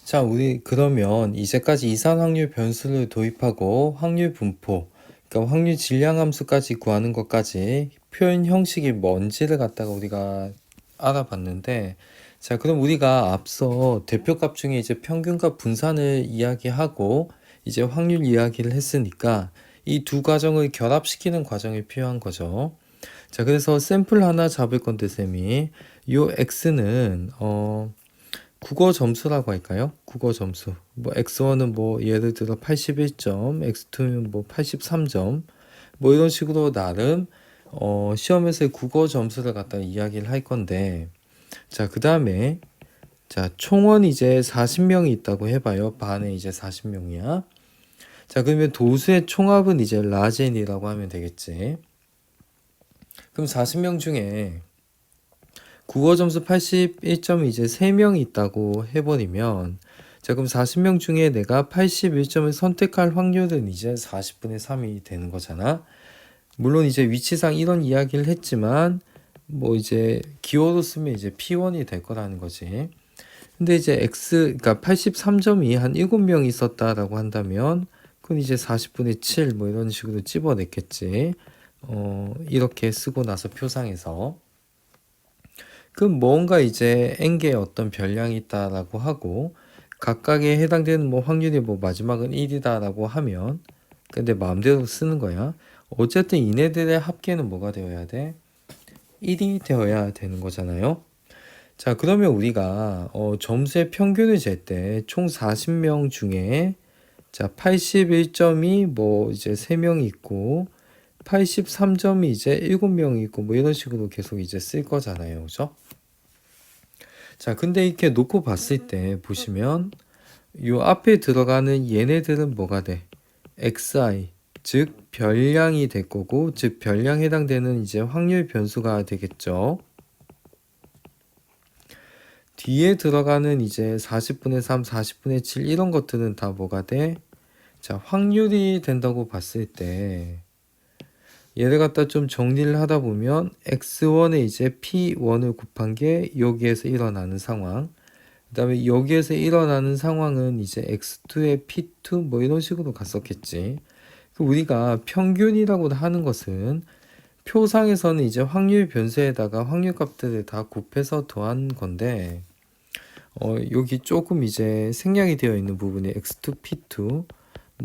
자, 우리 그러면 이제까지 이산 확률 변수를 도입하고 확률 분포, 그러니까 확률 질량 함수까지 구하는 것까지 표현 형식이 뭔지를 갖다가 우리가 알아봤는데, 자, 그럼 우리가 앞서 대표값 중에 이제 평균과 분산을 이야기하고 이제 확률 이야기를 했으니까 이 두 과정을 결합시키는 과정이 필요한 거죠. 자, 그래서 샘플 하나 잡을 건데 쌤이 요 x는 국어 점수라고 할까요? 국어 점수. 뭐 x1은 뭐 예를 들어 81점, x2는 뭐 83점, 뭐 이런 식으로 나름 시험에서의 국어 점수를 갖다 이야기를 할 건데, 자, 그 다음에 자, 총원 이제 40명이 있다고 해봐요. 반에 이제 40명이야. 자, 그러면 도수의 총합은 이제 라젠이라고 하면 되겠지. 그럼 40명 중에 국어 점수 81점이 이제 3명이 있다고 해버리면, 자, 그럼 40명 중에 내가 81점을 선택할 확률은 이제 40분의 3이 되는 거잖아. 물론 이제 위치상 이런 이야기를 했지만 뭐 이제 기호로 쓰면 이제 P1이 될 거라는 거지. 근데 이제 그러니까 83점이 한 7명 있었다라고 한다면 그건 이제 40분의 7 뭐 이런 식으로 찝어냈겠지. 이렇게 쓰고 나서 표상에서. 그럼 뭔가 이제 n개의 어떤 별량이 있다라고 하고 각각에 해당되는 뭐 확률이 뭐 마지막은 1이다라고 하면 근데 마음대로 쓰는 거야. 어쨌든 이네들의 합계는 뭐가 되어야 돼? 1이 되어야 되는 거잖아요. 자, 그러면 우리가 점수의 평균을 잴 때 총 40명 중에 자, 81점이 뭐 이제 3명이 있고 83점이 이제 7명이 있고 뭐 이런 식으로 계속 이제 쓸 거잖아요. 그죠? 자, 근데 이렇게 놓고 봤을 때 보시면 요 앞에 들어가는 얘네들은 뭐가 돼? xi, 즉 별량이 될 거고, 즉 별량 해당되는 이제 확률 변수가 되겠죠. 뒤에 들어가는 이제 40분의 3, 40분의 7 이런 것들은 다 뭐가 돼? 자, 확률이 된다고 봤을 때 얘를 갖다 좀 정리를 하다 보면 x1에 이제 p1을 곱한 게 여기에서 일어나는 상황, 그 다음에 여기에서 일어나는 상황은 이제 x2의 p2 뭐 이런 식으로 갔었겠지. 우리가 평균이라고 하는 것은 표상에서는 이제 확률 변수에다가 확률 값들을 다 곱해서 더한 건데 여기 조금 이제 생략이 되어 있는 부분이 x2 p2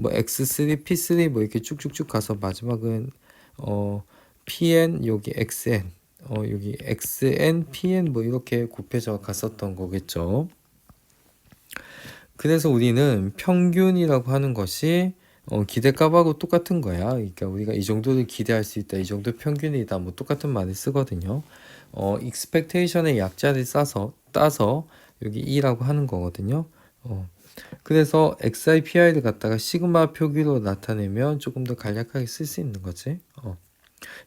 뭐 x3 p3 뭐 이렇게 쭉쭉쭉 가서 마지막은 pn 여기 xn 여기 xn pn 뭐 이렇게 곱해져 갔었던 거겠죠. 그래서 우리는 평균이라고 하는 것이 기대값하고 똑같은 거야. 그러니까 우리가 이 정도를 기대할 수 있다, 이 정도 평균이다, 뭐 똑같은 말을 쓰거든요. expectation의 약자를 따서 여기 E라고 하는 거거든요. 그래서 XIPI를 갖다가 시그마 표기로 나타내면 조금 더 간략하게 쓸 수 있는 거지.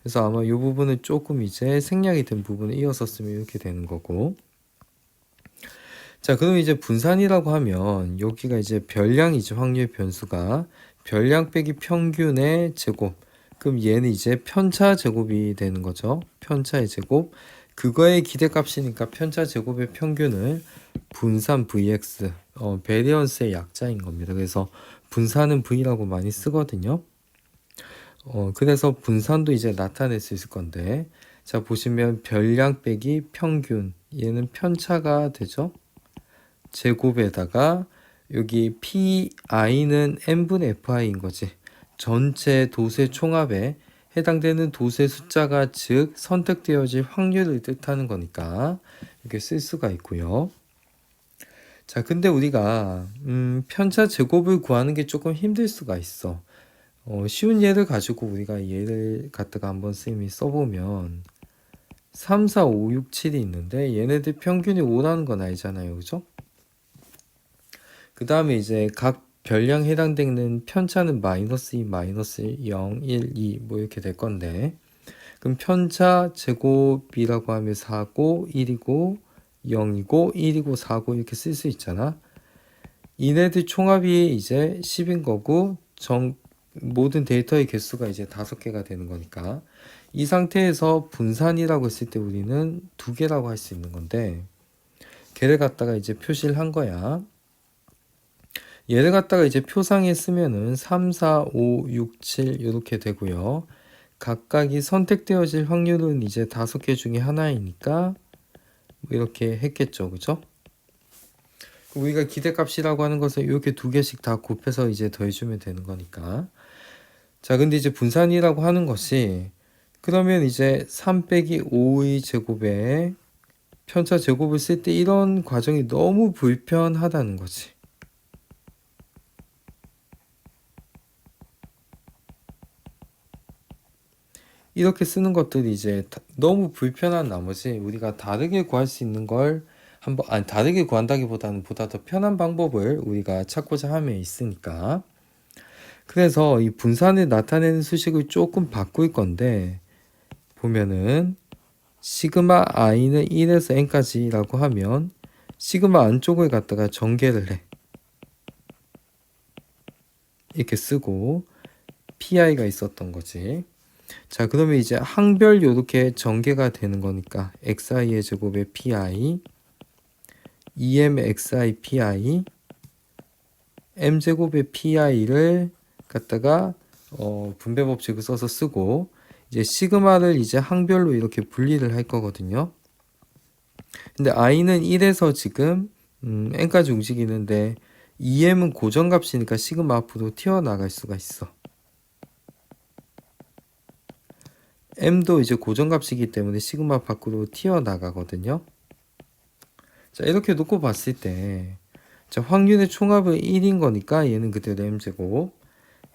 그래서 아마 이 부분은 조금 이제 생략이 된 부분을 이어서 쓰면 이렇게 되는 거고. 자, 그럼 이제 분산이라고 하면 여기가 이제 별량이죠. 확률 변수가 별량 빼기 평균의 제곱. 그럼 얘는 이제 편차 제곱이 되는 거죠. 편차의 제곱. 그거의 기대값이니까 편차 제곱의 평균을 분산 vx 베리언스의 약자인 겁니다. 그래서 분산은 v라고 많이 쓰거든요. 그래서 분산도 이제 나타낼 수 있을 건데, 자, 보시면 별량 빼기 평균, 얘는 편차가 되죠. 제곱에다가 여기 pi는 n분의 fi인 거지. 전체 도수의 총합에 해당되는 도수의 숫자가 즉 선택되어질 확률을 뜻하는 거니까 이렇게 쓸 수가 있고요. 자, 근데 우리가 편차 제곱을 구하는 게 조금 힘들 수가 있어. 쉬운 예를 가지고 우리가 얘를 갖다가 한번 쌤이 써보면 3, 4, 5, 6, 7이 있는데 얘네들 평균이 5라는 건 알잖아요. 그죠? 그 다음에 이제 각 별량 해당되는 편차는 마이너스 2, 마이너스 0, 1, 2 뭐 이렇게 될 건데 그럼 편차 제곱이라고 하면 4고 1이고 0이고 1이고 4고 이렇게 쓸 수 있잖아. 이네들 총합이 이제 10인 거고 모든 데이터의 개수가 이제 5개가 되는 거니까 이 상태에서 분산이라고 했을 때 우리는 2개라고 할 수 있는 건데 걔를 갖다가 이제 표시를 한 거야. 얘를 갖다가 이제 표상에 쓰면은 3, 4, 5, 6, 7 이렇게 되고요. 각각이 선택되어질 확률은 이제 5개 중에 하나이니까 이렇게 했겠죠. 그죠? 우리가 기대값이라고 하는 것을 이렇게 2개씩 다 곱해서 이제 더해주면 되는 거니까. 자, 근데 이제 분산이라고 하는 것이 그러면 이제 3 빼기 5의 제곱에 편차 제곱을 쓸 때 이런 과정이 너무 불편하다는 거지. 이렇게 쓰는 것들이 이제 너무 불편한 나머지 우리가 다르게 구할 수 있는 걸 한번, 아니, 다르게 구한다기보다는 보다 더 편한 방법을 우리가 찾고자 함에 있으니까. 그래서 이 분산을 나타내는 수식을 조금 바꿀 건데, 보면은 시그마 i는 1에서 n까지라고 하면 시그마 안쪽을 갖다가 전개를 해. 이렇게 쓰고 pi가 있었던 거지. 자, 그러면 이제 항별 요렇게 전개가 되는 거니까 xi의 제곱에 pi, 2m의 xi pi, m제곱의 pi를 갖다가 분배 법칙을 써서 쓰고 이제 시그마를 이제 항별로 이렇게 분리를 할 거거든요. 근데 i는 1에서 지금 n까지 움직이는데 2m은 고정값이니까 시그마 앞으로 튀어나갈 수가 있어. m도 이제 고정값이기 때문에 시그마 밖으로 튀어나가거든요. 자, 이렇게 놓고 봤을 때 자, 확률의 총합은 1인 거니까 얘는 그대로 m제곱.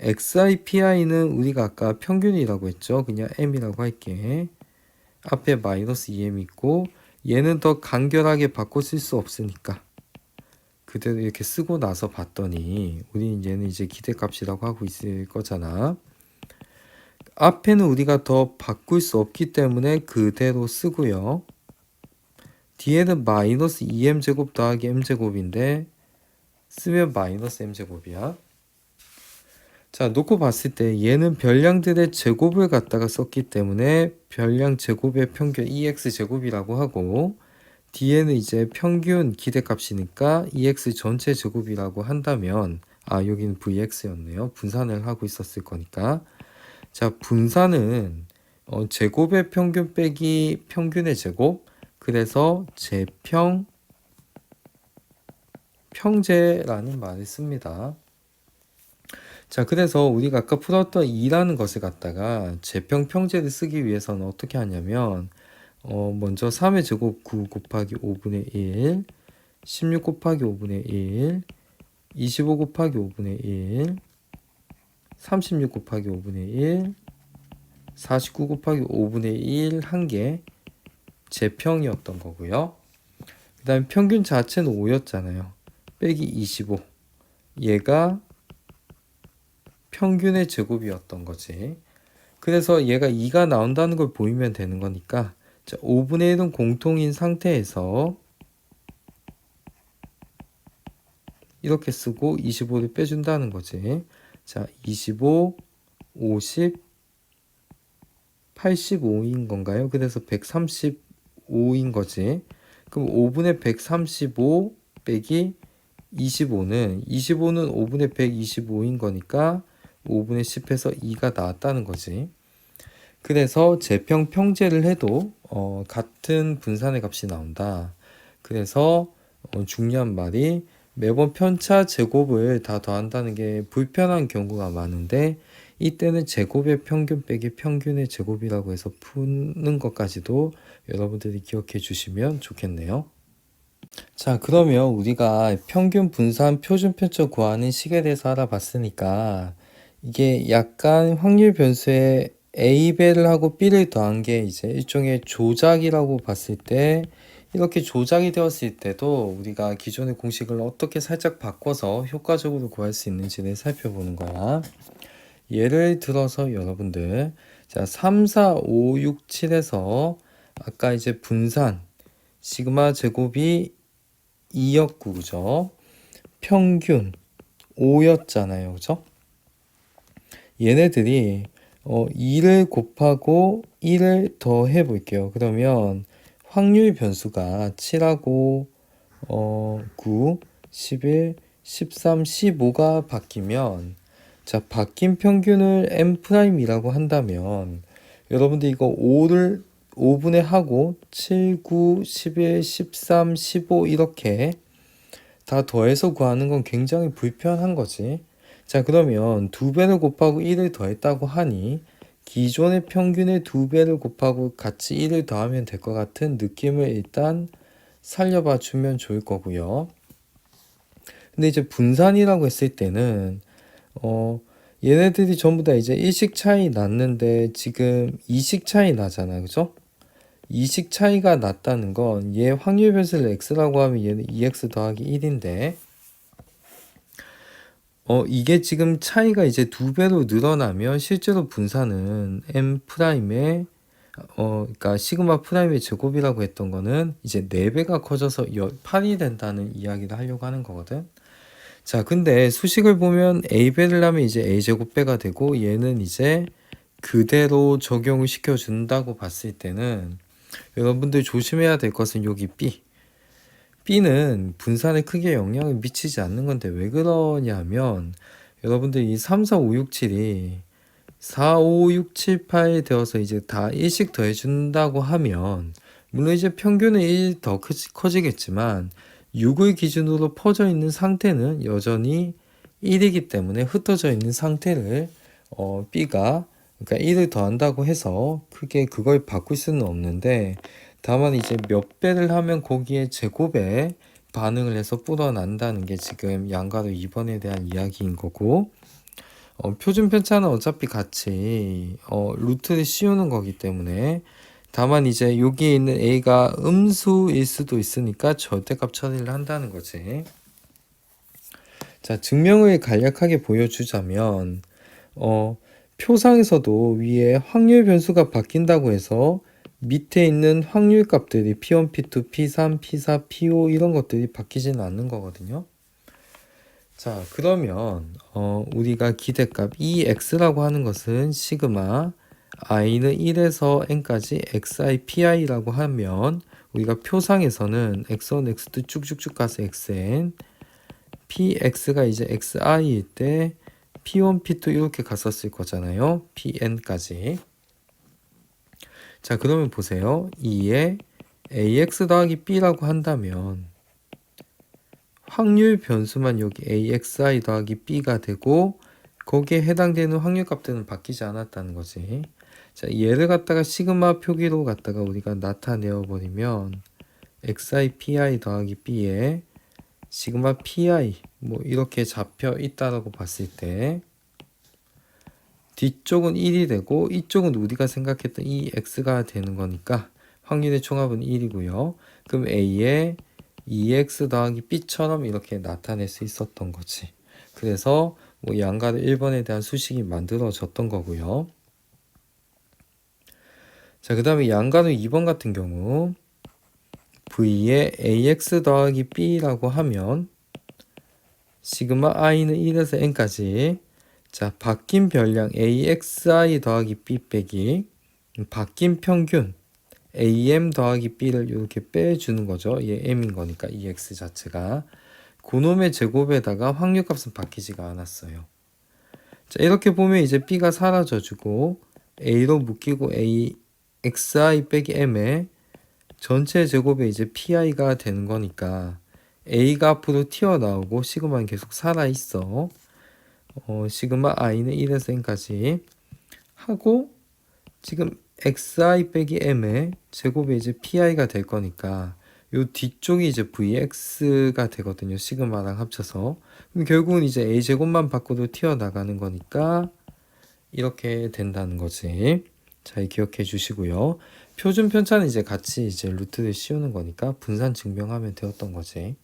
xi, pi는 우리가 아까 평균이라고 했죠. 그냥 m이라고 할게. 앞에 마이너스 2m 있고 얘는 더 간결하게 바꿔 쓸 수 없으니까 그대로 이렇게 쓰고 나서 봤더니 우리는 얘는 이제 기대값이라고 하고 있을 거잖아. 앞에는 우리가 더 바꿀 수 없기 때문에 그대로 쓰고요. 뒤에는 마이너스 2m제곱 더하기 m제곱인데 쓰면 마이너스 m제곱이야. 자, 놓고 봤을 때 얘는 별량들의 제곱을 갖다가 썼기 때문에 별량 제곱의 평균 EX제곱이라고 하고 뒤에는 이제 평균 기대값이니까 EX 전체 제곱이라고 한다면 여기는 VX였네요. 분산을 하고 있었을 거니까. 자, 분산은 제곱의 평균 빼기 평균의 제곱. 그래서 평제라는 말을 씁니다. 자, 그래서 우리가 아까 풀었던 2라는 것을 갖다가 제평평제를 쓰기 위해서는 어떻게 하냐면 먼저 3의 제곱 9 곱하기 5분의 1, 16 곱하기 5분의 1, 25 곱하기 5분의 1, 36 곱하기 5분의 1, 49 곱하기 5분의 1 한 개 제평이었던 거고요. 그 다음에 평균 자체는 5였잖아요. 빼기 25. 얘가 평균의 제곱이었던 거지. 그래서 얘가 2가 나온다는 걸 보이면 되는 거니까 자, 5분의 1은 공통인 상태에서 이렇게 쓰고 25를 빼준다는 거지. 자, 25, 50, 85인 건가요? 그래서 135인 거지. 그럼 5분의 135 빼기 25는 5분의 125인 거니까 5분의 10에서 2가 나왔다는 거지. 그래서 제평평제를 해도 같은 분산의 값이 나온다. 그래서 중요한 말이 매번 편차 제곱을 다 더한다는 게 불편한 경우가 많은데 이때는 제곱의 평균 빼기 평균의 제곱이라고 해서 푸는 것까지도 여러분들이 기억해 주시면 좋겠네요. 자, 그러면 우리가 평균 분산 표준 편차 구하는 식에 대해서 알아봤으니까 이게 약간 확률 변수에 A배를 하고 B를 더한 게 이제 일종의 조작이라고 봤을 때 이렇게 조작이 되었을 때도 우리가 기존의 공식을 어떻게 살짝 바꿔서 효과적으로 구할 수 있는지를 살펴보는 거야. 예를 들어서 여러분들 자 3, 4, 5, 6, 7에서 아까 이제 분산 시그마 제곱이 2였고 그죠? 평균 5였잖아요. 그죠? 얘네들이 2를 곱하고 1을 더해 볼게요. 그러면 확률 변수가 7하고 9, 11, 13, 15가 바뀌면 자, 바뀐 평균을 M'이라고 한다면 여러분들 이거 5를 5분의 하고 7, 9, 11, 13, 15 이렇게 다 더해서 구하는 건 굉장히 불편한 거지. 자, 그러면 2배를 곱하고 1을 더했다고 하니 기존의 평균의 2배를 곱하고 같이 1을 더하면 될 것 같은 느낌을 일단 살려봐 주면 좋을 거고요. 근데 이제 분산이라고 했을 때는 얘네들이 전부 다 이제 1식 차이 났는데 지금 2식 차이 나잖아. 그죠? 2식 차이가 났다는 건 얘 확률 변수를 x라고 하면 얘는 2x 더하기 1인데 이게 지금 차이가 이제 2배로 늘어나면 실제로 분산은 m 프라임의 그러니까 시그마 프라임의 제곱이라고 했던 거는 이제 4배가 커져서 8이 된다는 이야기를 하려고 하는 거거든. 자, 근데 수식을 보면 a배를 하면 이제 a제곱배가 되고 얘는 이제 그대로 적용을 시켜준다고 봤을 때는 여러분들 조심해야 될 것은 여기 b. b는 분산에 크게 영향을 미치지 않는 건데 왜 그러냐면 여러분들 이 3, 4, 5, 6, 7이 4, 5, 6, 7, 8 되어서 이제 다 1씩 더해준다고 하면 물론 이제 평균은 1 더 커지겠지만 6을 기준으로 퍼져 있는 상태는 여전히 1이기 때문에 흩어져 있는 상태를 b가 그러니까 1을 더한다고 해서 크게 그걸 바꿀 수는 없는데 다만 이제 몇 배를 하면 거기에 제곱에 반응을 해서 불어난다는 게 지금 양가로 2번에 대한 이야기인 거고 표준 편차는 어차피 같이 루트를 씌우는 거기 때문에 다만 이제 여기에 있는 a가 음수일 수도 있으니까 절대값 처리를 한다는 거지. 자, 증명을 간략하게 보여주자면 표상에서도 위에 확률 변수가 바뀐다고 해서 밑에 있는 확률 값들이 P1, P2, P3, P4, P5 이런 것들이 바뀌지는 않는 거거든요. 자, 그러면 우리가 기대값 EX라고 하는 것은 시그마 i는 1에서 n까지 xi,pi라고 하면 우리가 표상에서는 x1, x2 쭉쭉쭉 가서 xn px가 이제 xi일 때 p1, p2 이렇게 갔었을 거잖아요. pn까지. 자, 그러면 보세요. 2에 ax 더하기 b라고 한다면 확률 변수만 여기 axi 더하기 b가 되고 거기에 해당되는 확률 값들은 바뀌지 않았다는 거지. 자, 얘를 갖다가 시그마 표기로 갖다가 우리가 나타내어 버리면 xi pi 더하기 b에 시그마 pi 뭐 이렇게 잡혀 있다라고 봤을 때 뒤쪽은 1이 되고 이쪽은 우리가 생각했던 이 x가 되는 거니까 확률의 총합은 1이고요. 그럼 a에 2x 더하기 b처럼 이렇게 나타낼 수 있었던 거지. 그래서 뭐 양가로 1번에 대한 수식이 만들어졌던 거고요. 자, 그 다음에 양가로 2번 같은 경우 v에 ax 더하기 b라고 하면 시그마 i는 1에서 n까지 자, 바뀐 별량 axi 더하기 b 빼기 바뀐 평균 am 더하기 b를 이렇게 빼주는 거죠. 얘 m인 거니까 이 x 자체가 그놈의 제곱에다가 확률값은 바뀌지가 않았어요. 자, 이렇게 보면 이제 b가 사라져주고 a로 묶이고 a xi 빼기 m에 전체 제곱에 이제 pi가 되는 거니까 a가 앞으로 튀어나오고 시그마는 계속 살아있어. 시그마 i는 1에서 n까지 하고 지금 xi 빼기 m의 제곱에 이제 pi가 될 거니까 요 뒤쪽이 이제 vx가 되거든요. 시그마랑 합쳐서. 그럼 결국은 이제 a 제곱만 바꿔도 튀어나가는 거니까 이렇게 된다는 거지. 잘 기억해 주시고요. 표준 편차는 이제 같이 이제 루트를 씌우는 거니까 분산 증명하면 되었던 거지.